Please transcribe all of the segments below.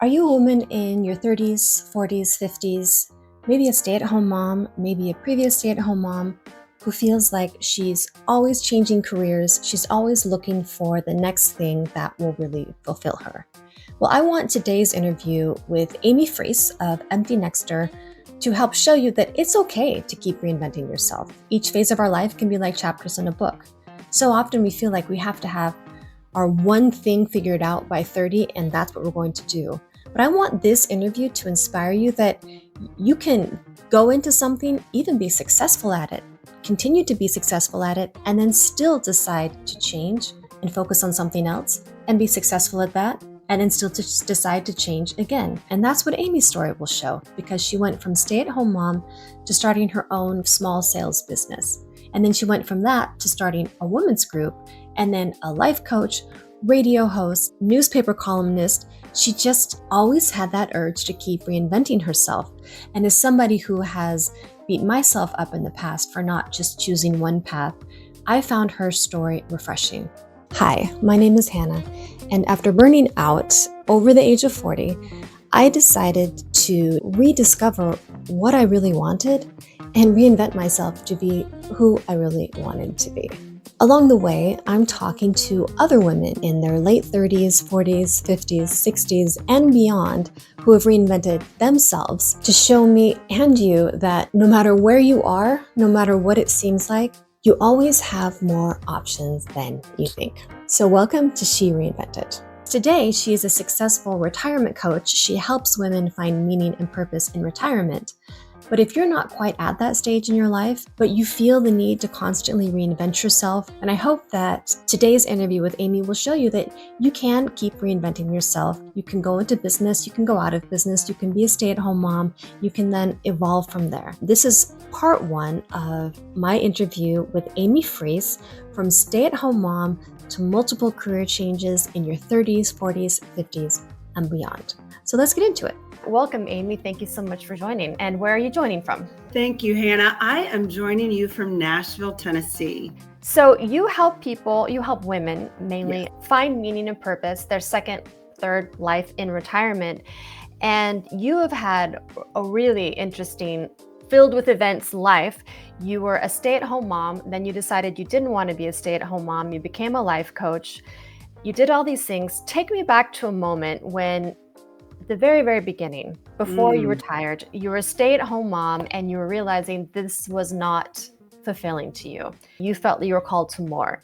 Are you a woman in your 30s, 40s, 50s, maybe a stay-at-home mom, maybe a previous stay-at-home mom who feels like she's always changing careers, she's always looking for the next thing that will really fulfill her? Well, I want today's interview with Amy Freese of Empty Nexter to help show you that it's okay to keep reinventing yourself. Each phase of our life can be like chapters in a book. So often we feel like we have to have our one thing figured out by 30, and that's what we're going to do. But I want this interview to inspire you that you can go into something, even be successful at it, continue to be successful at it, and then still decide to change and focus on something else and be successful at that, and then still to decide to change again. And that's what Amy's story will show, because she went from stay-at-home mom to starting her own small sales business. And then she went from that to starting a women's group, and then a life coach, radio host, newspaper columnist. She just always had that urge to keep reinventing herself. And as somebody who has beat myself up in the past for not just choosing one path, I found her story refreshing. Hi, my name is Hannah, and after burning out over the age of 40, I decided to rediscover what I really wanted and reinvent myself to be who I really wanted to be. Along the way, I'm talking to other women in their late 30s, 40s, 50s, 60s, and beyond who have reinvented themselves to show me and you that no matter where you are, no matter what it seems like, you always have more options than you think. So welcome to She Reinvented. Today, she is a successful retirement coach. She helps women find meaning and purpose in retirement. But if you're not quite at that stage in your life, but you feel the need to constantly reinvent yourself, and I hope that today's interview with Amy will show you that you can keep reinventing yourself. You can go into business, you can go out of business, you can be a stay-at-home mom, you can then evolve from there. This is part one of my interview with Amy Freese, from stay-at-home mom to multiple career changes in your 30s, 40s, 50s, and beyond. So let's get into it. Welcome, Amy. Thank you so much for joining. And where are you joining from? Thank you, Hannah. I am joining you from Nashville, Tennessee. So you help people, you help women mainly find meaning and purpose, their second, third life in retirement. And you have had a really interesting, filled with events life. You were a stay-at-home mom, then you decided you didn't want to be a stay-at-home mom. You became a life coach. You did all these things. Take me back to a moment when, at the very, very beginning, before you retired, you were a stay-at-home mom and you were realizing this was not fulfilling to you. You felt that you were called to more.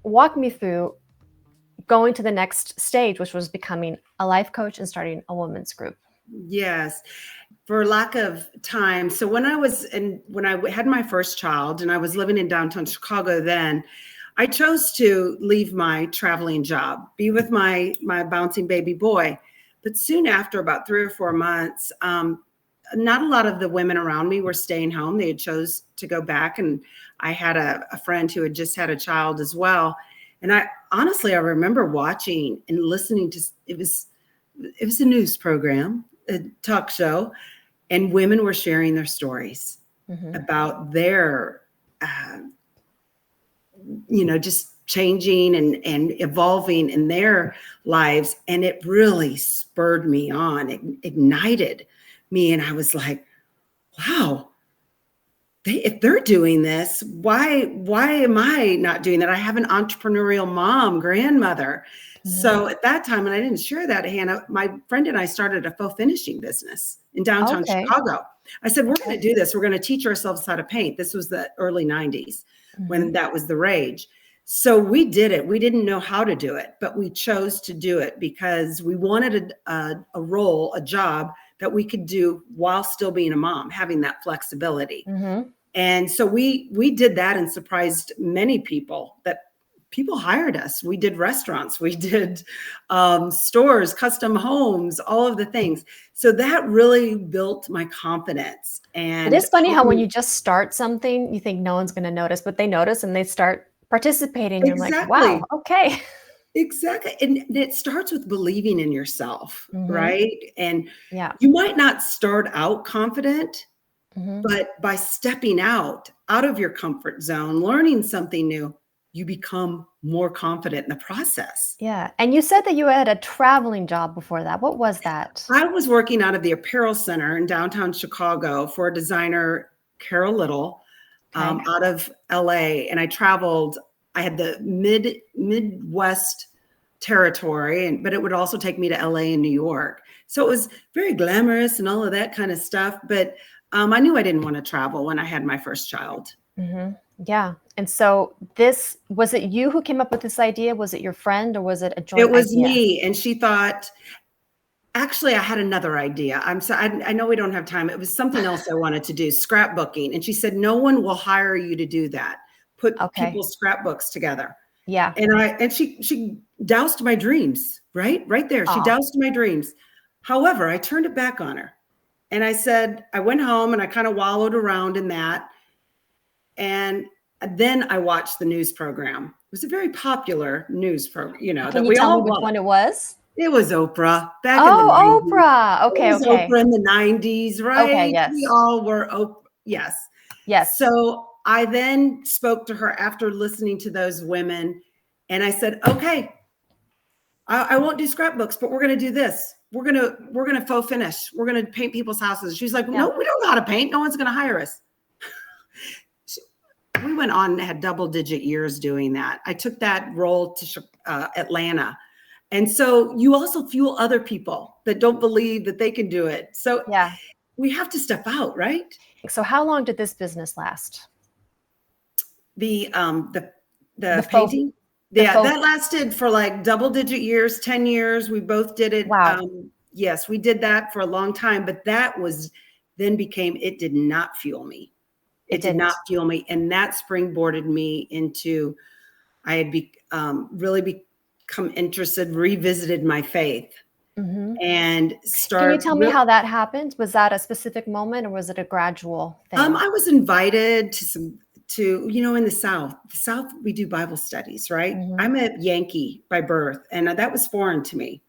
Walk me through going to the next stage, which was becoming a life coach and starting a women's group. Yes, for lack of time. So when I had my first child and I was living in downtown Chicago then, I chose to leave my traveling job, be with my bouncing baby boy. But soon after, about 3 or 4 months, not a lot of the women around me were staying home. They had chose to go back. And I had a friend who had just had a child as well. And I remember watching and listening to, it was a news program, a talk show, and women were sharing their stories about their, just changing and evolving in their lives. And it really spurred me on, it ignited me. And I was like, wow, if they're doing this, why am I not doing that? I have an entrepreneurial mom, grandmother. So at that time, and I didn't share that, Hannah, my friend and I started a faux finishing business in downtown Chicago. I said, we're going to do this. We're going to teach ourselves how to paint. This was the early 90s when that was the rage. So we did it. We didn't know how to do it, but we chose to do it because we wanted a role, a job that we could do while still being a mom, having that flexibility. And so we did that and surprised many people that people hired us. We did restaurants, we did stores, custom homes, all of the things. So that really built my confidence. And it is funny how when you just start something, you think no one's going to notice, but they notice and they start participating. You're like, wow, okay. Exactly. And it starts with believing in yourself, right? And you might not start out confident, but by stepping out of your comfort zone, learning something new, you become more confident in the process. Yeah. And you said that you had a traveling job before that. What was that? I was working out of the Apparel Center in downtown Chicago for designer Carol Little, Okay. out of LA, and I traveled. I had the Midwest territory, but it would also take me to LA and New York. So it was very glamorous and all of that kind of stuff. But I knew I didn't want to travel when I had my first child. Yeah. And so was it you who came up with this idea? Was it your friend or was it a It joint was idea? me, and she thought, actually, I had another idea. I know we don't have time. It was something else I wanted to do, scrapbooking. And she said, no one will hire you to do that. Put Okay. people's scrapbooks together. Yeah. And she doused my dreams, right there. She Oh. doused my dreams. However, I turned it back on her. And I said, I went home and I kind of wallowed around in that. And then I watched the news program. It was a very popular news program, Can that you we tell me all which loved. one it was? It was Oprah back in the Oh, 90s. Oprah. Okay. It was Okay. Oprah in the 90s, right? Okay. Yes. We all were Oprah. Yes. Yes. So I then spoke to her after listening to those women, and I said, okay, I won't do scrapbooks, but we're going to do this. We're going to faux finish. We're going to paint people's houses. She's like, no, we don't know how to paint. No one's going to hire us. We went on and had double-digit years doing that. I took that role to Atlanta. And so you also fuel other people that don't believe that they can do it. So Yeah. we have to step out, right? So how long did this business last? The faux- painting. the faux- That lasted for like double-digit years, 10 years. We both did it. Wow. Yes, we did that for a long time, but it did not fuel me. It did not fuel me. And that springboarded me into, I had really become interested, revisited my faith, and Can you tell me how that happened? Was that a specific moment or was it a gradual thing? I was invited to in the South, we do Bible studies, right? I'm a Yankee by birth, and that was foreign to me.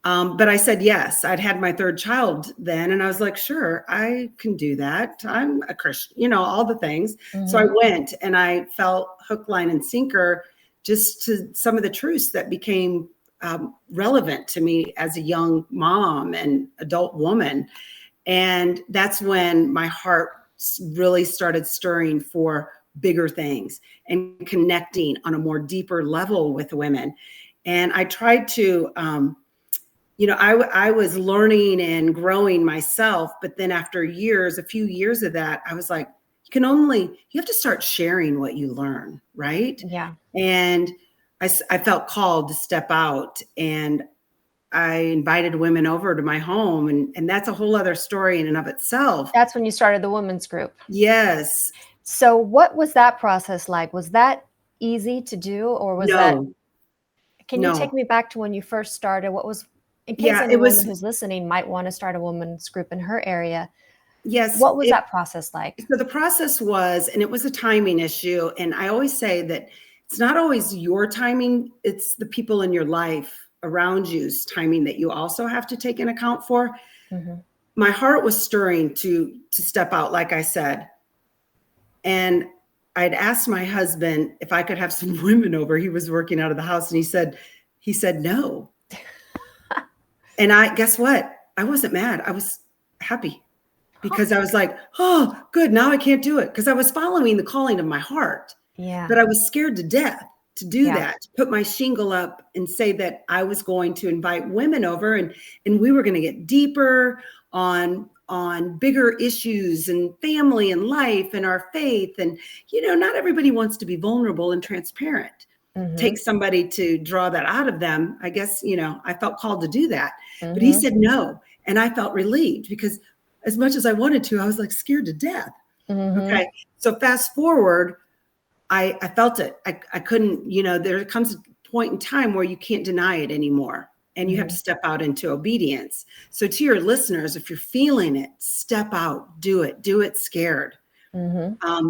But I said yes. I'd had my third child then, and I was like, sure, I can do that. I'm a Christian, all the things. So I went, and I felt hook, line, and sinker just to some of the truths that became relevant to me as a young mom and adult woman. And that's when my heart really started stirring for bigger things and connecting on a more deeper level with women. And I tried to, I was learning and growing myself, but then after a few years of that, I was like, you have to start sharing what you learn, right? Yeah. And I felt called to step out, and I invited women over to my home, and that's a whole other story in and of itself. That's when you started the women's group. Yes. So what was that process like? Was that easy to do, or was that? Can you take me back to when you first started? What was, in case any woman who's listening might want to start a women's group in her area? Yes. What was that process like? So the process was, and it was a timing issue. And I always say that it's not always your timing, it's the people in your life around you's timing that you also have to take in account for. My heart was stirring to step out, like I said. And I'd asked my husband if I could have some women over. He was working out of the house, and he said no. And guess what? I wasn't mad. I was happy, because I was like, oh, good. Now I can't do it, because I was following the calling of my heart. Yeah. But I was scared to death to do that, to put my shingle up and say that I was going to invite women over, and we were going to get deeper on bigger issues and family and life and our faith. And, not everybody wants to be vulnerable and transparent. Takes somebody to draw that out of them. I guess, I felt called to do that, but he said no. And I felt relieved, because as much as I wanted to, I was like scared to death. Okay. So fast forward, I felt it. I couldn't, there comes a point in time where you can't deny it anymore, and you have to step out into obedience. So to your listeners, if you're feeling it, step out, do it scared,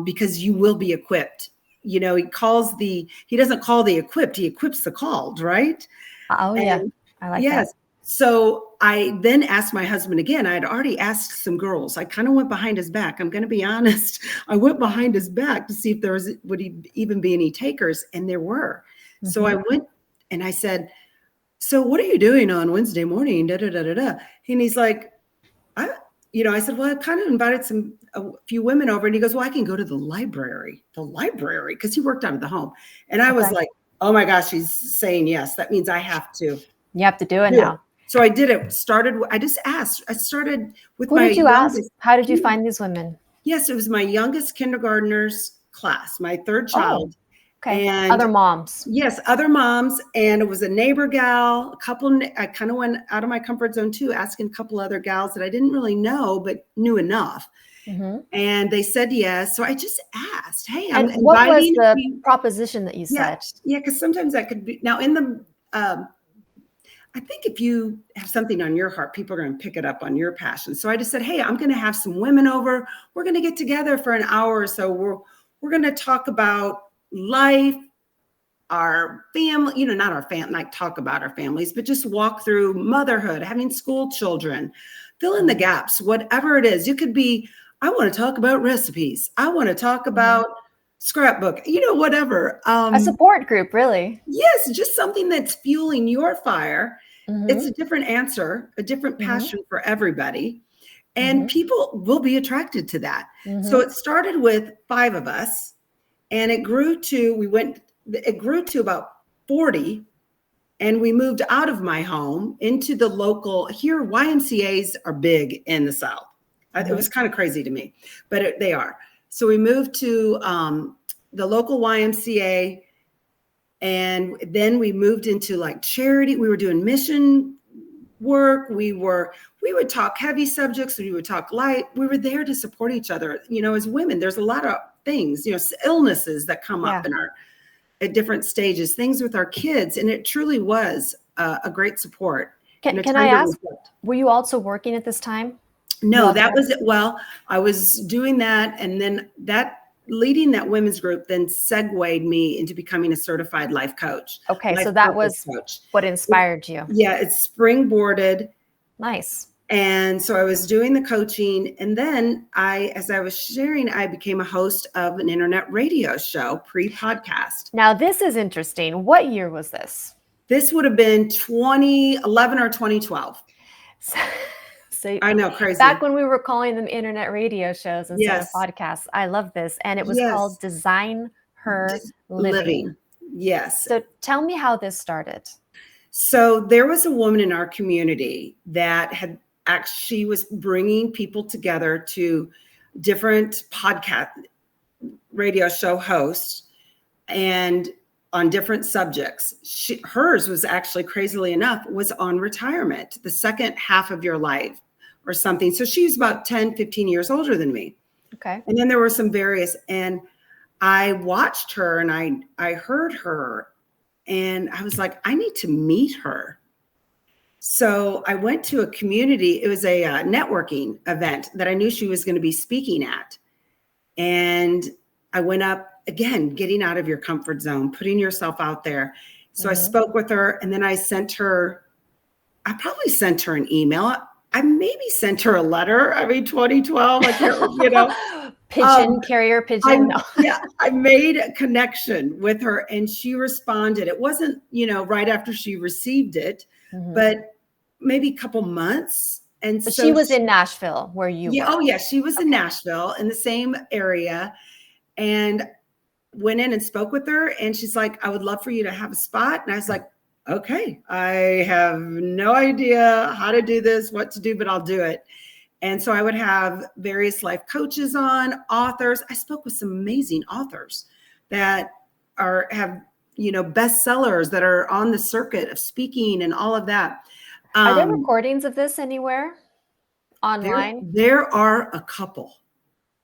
because you will be equipped. He doesn't call the equipped, he equips the called, right? Oh, yeah. I like that. So I then asked my husband again. I had already asked some girls. I kind of went behind his back. I'm going to be honest. I went behind his back to see if there would even be any takers, and there were. So I went and I said, "So what are you doing on Wednesday morning?" Da, da, da, da, da. And he's like, I said, "Well, I kind of invited a few women over," and he goes, "Well, I can go to the library, because he worked out of the home." And I was like, "Oh my gosh, he's saying yes. That means I have to." You have to do it now. So I did it. I just asked. I started with Who did you ask? How did you find these women? Yes, it was my youngest kindergartner's class, my third child. Okay. And other moms. Yes, other moms. And it was a neighbor gal, a couple. I kind of went out of my comfort zone too, asking a couple other gals that I didn't really know, but knew enough. And they said yes. So I just asked, "Hey, I'm inviting." What was the proposition that you said? Yeah, because sometimes that could be now in the. I think if you have something on your heart, people are going to pick it up on your passion. So I just said, "Hey, I'm going to have some women over. We're going to get together for an hour or so. We're going to talk about life, our family, not our family, like talk about our families, but just walk through motherhood, having school children, fill in the gaps, whatever it is. You could be, I want to talk about recipes. I want to talk about scrapbook, whatever. A support group, really. Yes, just something that's fueling your fire. It's a different answer, a different passion for everybody. And people will be attracted to that. So it started with 5 of us, and it grew to about 40. And we moved out of my home into the local, here YMCAs are big in the South. It was kind of crazy to me, but they are. So we moved to the local YMCA, and then we moved into like charity. We were doing mission work. We would talk heavy subjects. We would talk light. We were there to support each other. As women, there's a lot of things, illnesses that come up at different stages, things with our kids. And it truly was a great support. Can I ask, were you also working at this time? No, that was it. Well, I was doing that. And then leading that women's group then segued me into becoming a certified life coach. Okay. So that was what inspired you. Yeah. It's springboarded. Nice. And so I was doing the coaching. And then as I was sharing, I became a host of an internet radio show, pre-podcast. Now, this is interesting. What year was this? This would have been 2011 or 2012. So I know, crazy. Back when we were calling them internet radio shows instead of podcasts. I love this. And it was called Design Her Living. Yes. So tell me how this started. So there was a woman in our community that she was bringing people together to different podcast radio show hosts and on different subjects. Hers was actually, crazily enough, was on retirement, the second half of your life or something. So she's about 10, 15 years older than me. Okay. And then there were some various, and I watched her and I heard her, and I was like, I need to meet her. So I went to a community. It was a networking event that I knew she was going to be speaking at. And I went up, again, getting out of your comfort zone, putting yourself out there. So I spoke with her, and then I probably sent her an email. I maybe sent her a letter. 2012, I can't, Pigeon, carrier pigeon. I made a connection with her, and she responded. It wasn't, right after she received it, but maybe a couple months. And so she was in Nashville where you were. Oh yeah. She was in Nashville, in the same area, and went in and spoke with her. And she's like, I would love for you to have a spot. And I was like, okay, I have no idea how to do this, what to do, but I'll do it. And so I would have various life coaches on, authors. I spoke with some amazing authors that have bestsellers that are on the circuit of speaking and all of that. Are there recordings of this anywhere online? There are a couple,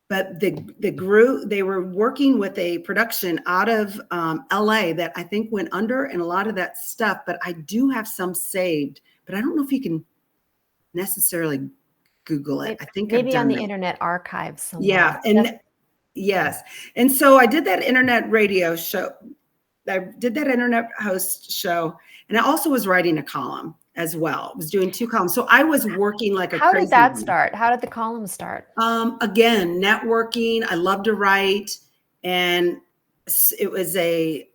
but they were working with a production out of LA that I think went under, and a lot of that stuff, but I do have some saved, but I don't know if you can necessarily Google it. I think maybe on the Internet Archive somewhere. Yeah. And yes. And so I did that internet radio show. I did that internet host show. And I also was writing a column. as well. I was doing 2 columns. So I was working like a How crazy did that woman. start? How did the column start? Again, networking. I love to write, and it was a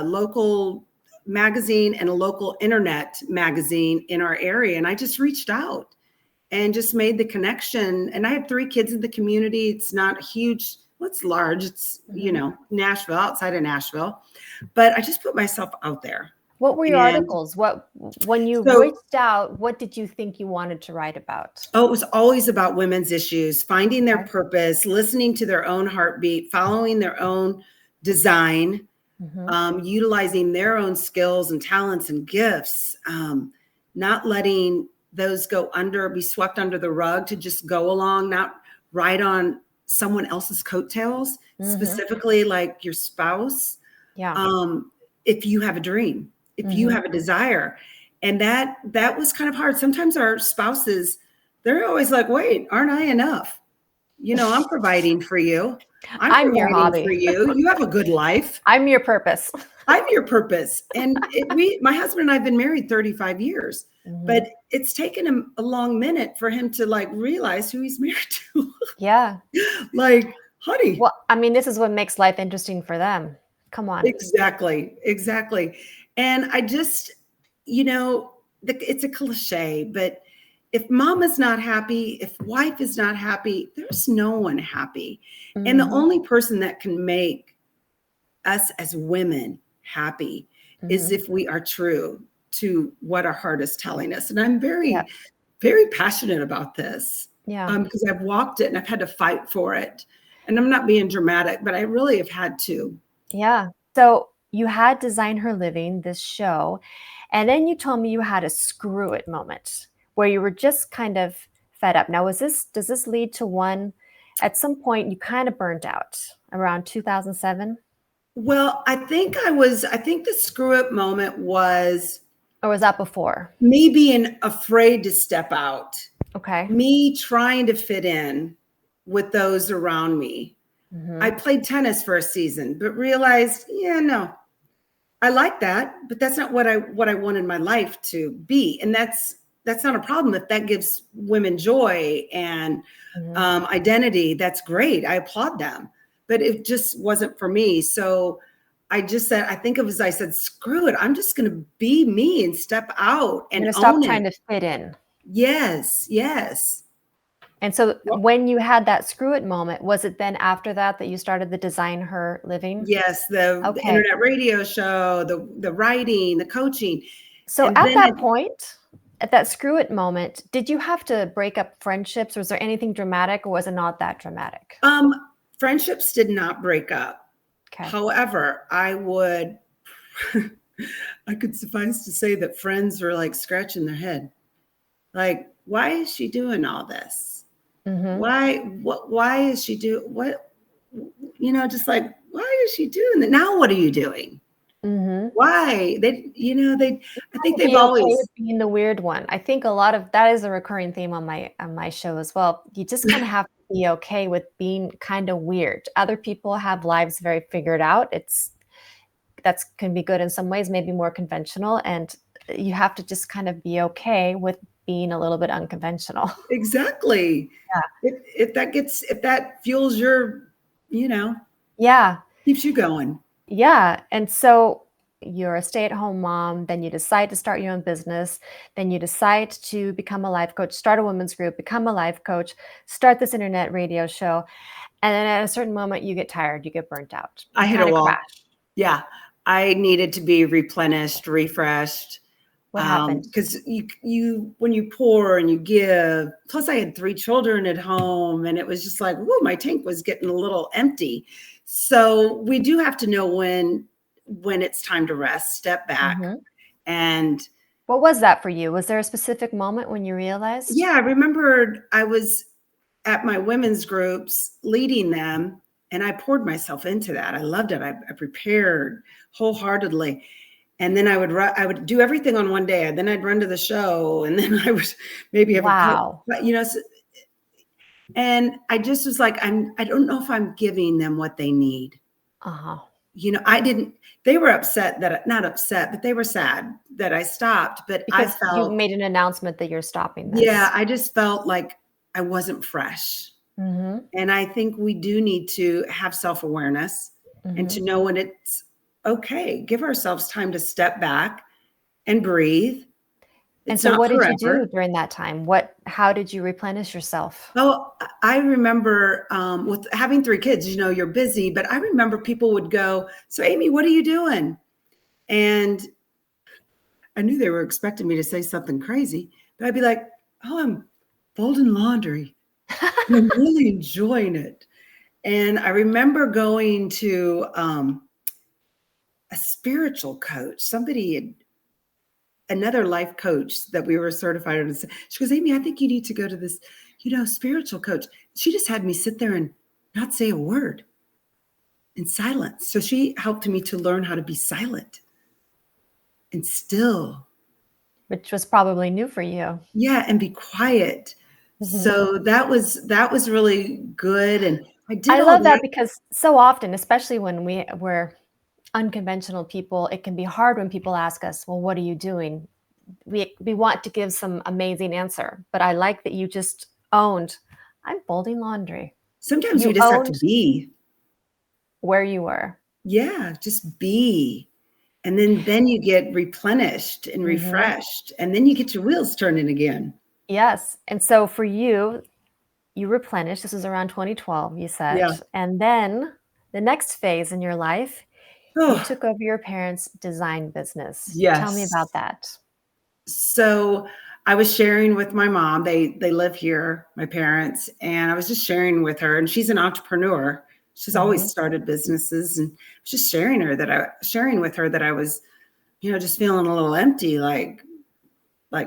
local magazine and a local internet magazine in our area. And I just reached out and just made the connection. And I have 3 kids in the community. It's not huge. Well, it's large. It's, Nashville, outside of Nashville. But I just put myself out there. What were your articles? When you reached out, what did you think you wanted to write about? Oh, it was always about women's issues, finding their purpose, listening to their own heartbeat, following their own design, utilizing their own skills and talents and gifts, not letting those be swept under the rug, to just go along, not ride on someone else's coattails, specifically like your spouse. Yeah. If you have a dream, if you have a desire. And that was kind of hard. Sometimes our spouses, they're always like, wait, aren't I enough? I'm providing for you. I'm your hobby for you. You have a good life. I'm your purpose. I'm your purpose. And my husband and I have been married 35 years, but it's taken him a long minute for him to like realize who he's married to. Yeah. Like, honey. Well, I mean, this is what makes life interesting for them. Come on. Exactly. And I just, it's a cliche, but if mom is not happy, if wife is not happy, there's no one happy. And the only person that can make us as women happy is if we are true to what our heart is telling us. And I'm very, very passionate about this. Yeah. Because I've walked it and I've had to fight for it. And I'm not being dramatic, but I really have had to. Yeah. So you had Design Her Living, this show, and then you told me you had a screw it moment where you were just kind of fed up. Now, does this lead to one, at some point you kind of burnt out around 2007? Well, I think the screw up moment was. Or was that before? Me being afraid to step out. Okay. Me trying to fit in with those around me. I played tennis for a season, but realized, no, I like that, but that's not what I wanted my life to be. And that's not a problem. If that gives women joy and identity, that's great. I applaud them, but it just wasn't for me. So I just said, I said, screw it. I'm just going to be me and step out and stop trying to fit in. Yes. And so when you had that screw it moment, was it then after that you started the Design Her Living? Yes, the internet radio show, the writing, the coaching. So at that point, at that screw it moment, did you have to break up friendships? Was there anything dramatic, or was it not that dramatic? Friendships did not break up. Okay. However, I could suffice to say that friends were like scratching their head. Like, why is she doing all this? Why is she doing what? Just like, why is she doing that? Now, what are you doing? Why? I think they've always being the weird one. I think a lot of that is a recurring theme on my show as well. You just kind of have to be okay with being kind of weird. Other people have lives very figured out. That can be good in some ways, maybe more conventional, and you have to just kind of be okay with being a little bit unconventional. Exactly. Yeah. If that fuels your, keeps you going. Yeah. And so you're a stay-at-home mom, then you decide to start your own business, then you decide to become a life coach, start a women's group, become a life coach, start this internet radio show. And then at a certain moment you get tired, you get burnt out. I hit a wall. Crash. Yeah. I needed to be replenished, refreshed. What happened? Because you when you pour and you give, plus I had 3 children at home, and it was just like, whoa, my tank was getting a little empty. So we do have to know when it's time to rest, step back. And what was that for you? Was there a specific moment when you realized? Yeah, I remembered I was at my women's groups leading them, and I poured myself into that. I loved it. I prepared wholeheartedly. And then I would do everything on one day. Then I'd run to the show, and then I would maybe have and I just was like, I don't know if I'm giving them what they need. they were upset not upset, but they were sad that I stopped. But I Because you felt, made an announcement that you're stopping yeah, this. I just felt like I wasn't fresh. Mhm, And I think we do need to have self-awareness and to mhm. know when it's okay. Give ourselves time to step back and breathe. And It's so not what did you do forever. during that time? How did you replenish yourself? Oh, I remember with having 3 kids, you're busy, but I remember people would go, "So Amy, what are you doing?" And I knew they were expecting me to say something crazy, but I'd be like, "Oh, I'm folding laundry. I'm really enjoying it." And I remember going to a spiritual coach, another life coach that we were certified under. She goes, "Amy, I think you need to go to this, spiritual coach." She just had me sit there and not say a word in silence. So she helped me to learn how to be silent and still, Which was probably new for you. yeah, and be quiet. Mhm. So that was really good. And I did I all love that that. because so often, especially when we're unconventional people, it can be hard when people ask us, "Well, what are you doing?" We want to give some amazing answer, but I like that you just owned, "I'm folding laundry." Sometimes we You just have to owned be. where you were. Yeah, just be. And then you get replenished and Mhm. refreshed, and then you get your wheels turning again. Yes, and so for you, you replenished, this was around 2012, you said, Yeah. and then the next phase in your life, you Oh, took over your parents' design business. Tell me yes. about that. So I was sharing with my mom. They live here, my parents, and I was just sharing with her. And she's an entrepreneur. She's always Mhm, started businesses, and I was just sharing with her that I was, just feeling a little empty, like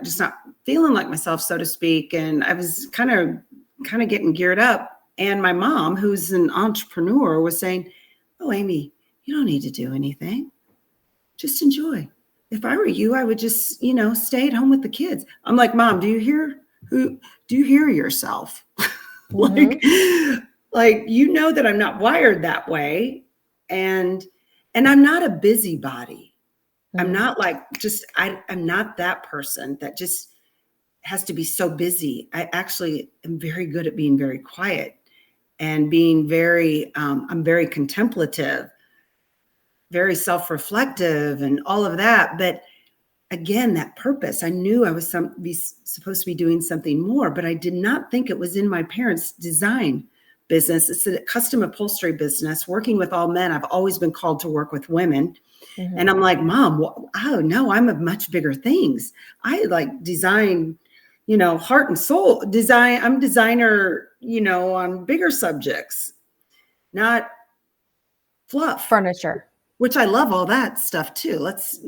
just not feeling like myself, so to speak. And I was kind of getting geared up. And my mom, who's an entrepreneur, was saying, "Oh, Amy, you don't need to do anything. Just enjoy. If I were you, I would just, stay at home with the kids." I'm like, "Mom, do you hear yourself?" like, mhm, that I'm not wired that way. And I'm not a busybody. I'm mhm. not like I'm not that person that just has to be so busy. I actually am very good at being very quiet and being I'm very contemplative, very self-reflective and all of that. But again, that purpose, I knew I was supposed to be doing something more, but I did not think it was in my parents' design business. It's a custom upholstery business, working with all men. I've always been called to work with women. And Mhm. I'm like, "Mom, oh no, I'm of much bigger things. I like design, heart and soul design. I'm designer, on bigger subjects, not fluff," Furniture. which I love all that stuff too. Let's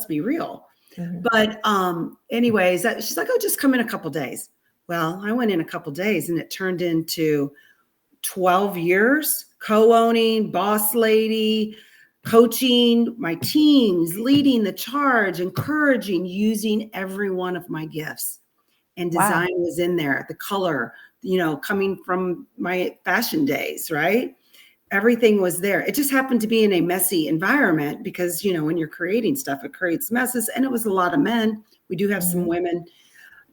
be real. Mhm. But anyways, she's like, "Oh, just come in a couple days." Well, I went in a couple days and it turned into 12 years co-owning, boss lady, coaching my teams, leading the charge, encouraging, using every one of my gifts. And Wow. design was in there, the color, coming from my fashion days, right? Everything was there. It just happened to be in a messy environment because, when you're creating stuff, it creates messes. And it was a lot of men. We do have some Mhm. women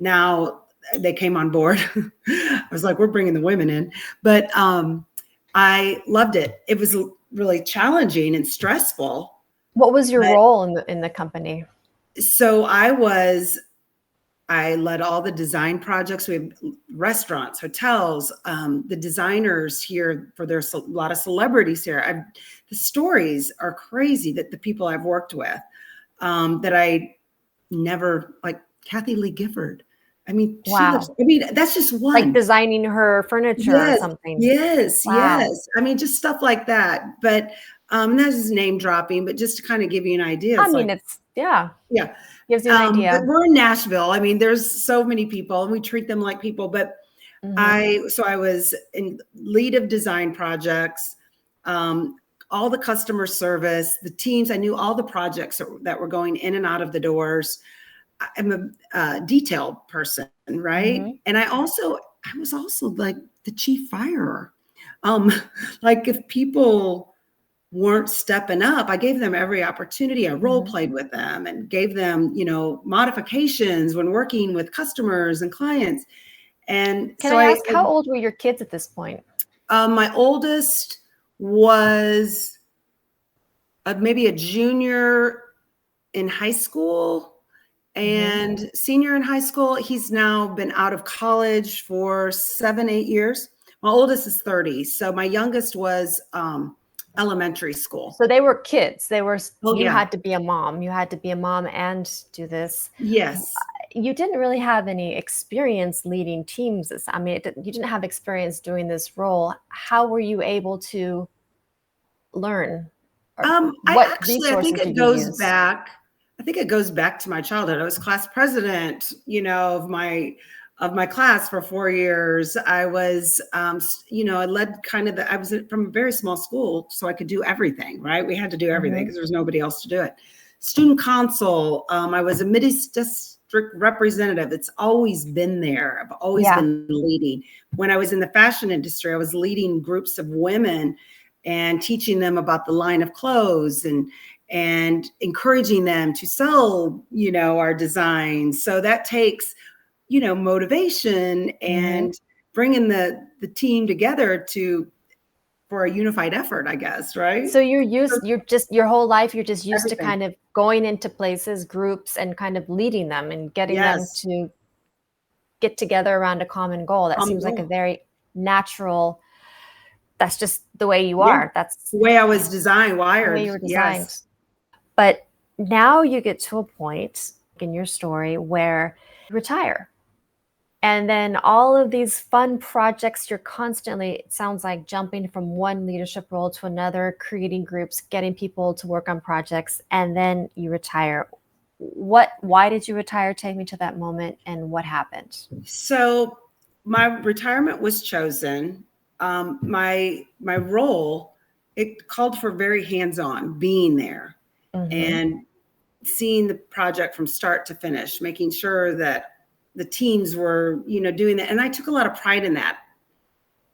now. They came on board. I was like, "We're bringing the women in." But I loved it. It was really challenging and stressful. What was your But role in the company? so I led all the design projects. We have restaurants, hotels, the designers here for a lot of celebrities here. The stories are crazy that the people I've worked with, that I never, like Kathy Lee Gifford. I mean, Wow. that's just Like one. designing her furniture or Yes, something. yes, Wow. yes. I mean, just stuff like that. But that's just name dropping, but just to kind of give you an idea, I it's mean, like, it's yeah, yeah. gives you an But idea. we're in Nashville. I mean, there's so many people and we treat them like people. But Mhm, I was in lead of design projects, um, all the customer service, the teams. I knew all the projects that were going in and out of the doors. I'm a detailed person, right? mhm. And I was also like the chief firer. Um, like if people weren't stepping up, I gave them every opportunity. I role Mhm. played with them and gave them, modifications when working with customers and clients. And Can so I ask, how old were your kids at this point? my oldest was maybe a junior in high school Mhm. and senior in high school. He's now been out of college for 7, 8 years. My oldest is 30. So my youngest was elementary school. So they were kids. Oh, You yeah. had to be a mom. You had to be a mom and do this. Yes. You didn't really have any experience leading teams. I mean, you didn't have experience doing this role. How were you able to learn? Or what I resources think it did you goes use? back. I think it goes back to my childhood. I was class president, of my class for 4 years. I was, I led kind of I was from a very small school, so I could do everything, right? We had to do everything Mhm. because there was nobody else to do it. Student council. I was a district representative. It's always been there. I've always Yeah. been leading. When I was in the fashion industry, I was leading groups of women and teaching them about the line of clothes and encouraging them to sell, our designs. So that takes, motivation Mhm. and bringing the team together for a unified effort, I guess, right? So So you're just your whole life, you're just used to everything. kind of going into places, groups, and kind of leading them and getting them Yes. to get together around a common goal. That Common seems like a goal. very natural, that's just the way you Yeah. are. That's The way I was designed, the way wired. you were Yes. designed. But now you get to a point in your story where you retire. And then all of these fun projects, you're constantly, it sounds like, jumping from one leadership role to another, creating groups, getting people to work on projects, and then you retire. Why did you retire? Take me to that moment and what happened. So my retirement was chosen. My role, it called for very hands-on, being there Mhm. and seeing the project from start to finish, making sure that the teams were, doing that. And I took a lot of pride in that.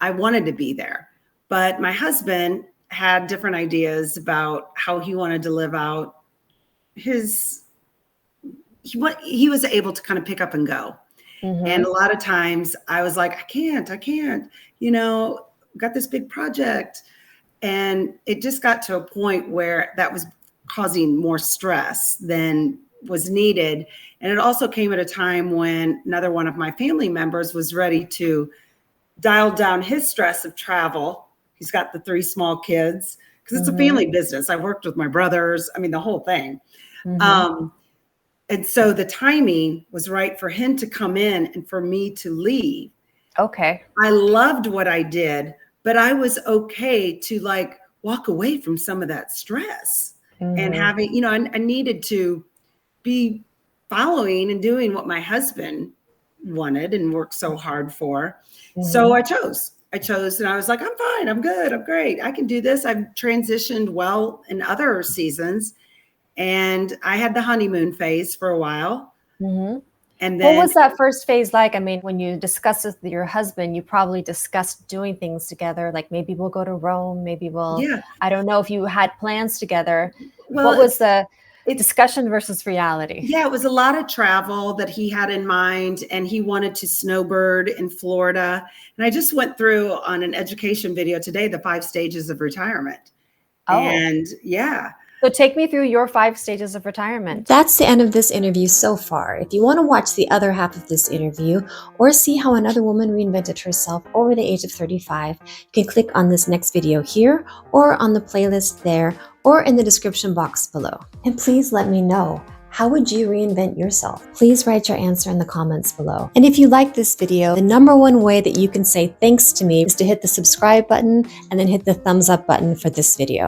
I wanted to be there, but my husband had different ideas about how he wanted to live out his. He was able to kind of pick up and go. And a Mhm. lot of times I was like, I can't, got this big project. And it just got to a point where that was causing more stress than was needed. And it also came at a time when another one of my family members was ready to dial down his stress of travel. He's got the 3 small kids because it's a Mhm. family business. I worked with my brothers. I mean, the whole thing. Mhm. Um, and so the timing was right for him to come in and for me to leave. Okay. I loved what I did, but I was okay to like walk away from some of that stress and Mhm. having, I needed to be following and doing what my husband wanted and worked so hard for. So Mhm. I chose and I was like, I'm fine. I'm good. I'm great. I can do this. I've transitioned well in other seasons. And I had the honeymoon phase for a while. Mhm. And What then, was that first phase like? I mean, when you discussed with your husband, you probably discussed doing things together, like maybe we'll go to Rome, yeah, I don't know if you had plans together. well, What was the it, discussion versus reality? yeah, it was a lot of travel that he had in mind, and he wanted to snowbird in Florida. And I just went through on an education video today the 5 stages of retirement. Oh, And yeah, so take me through your 5 stages of retirement. That's the end of this interview so far. If you want to watch the other half of this interview or see how another woman reinvented herself over the age of 35, you can click on this next video here or on the playlist there or in the description box below. And please let me know, how would you reinvent yourself? Please write your answer in the comments below. And if you like this video, the #1 way that you can say thanks to me is to hit the subscribe button and then hit the thumbs up button for this video.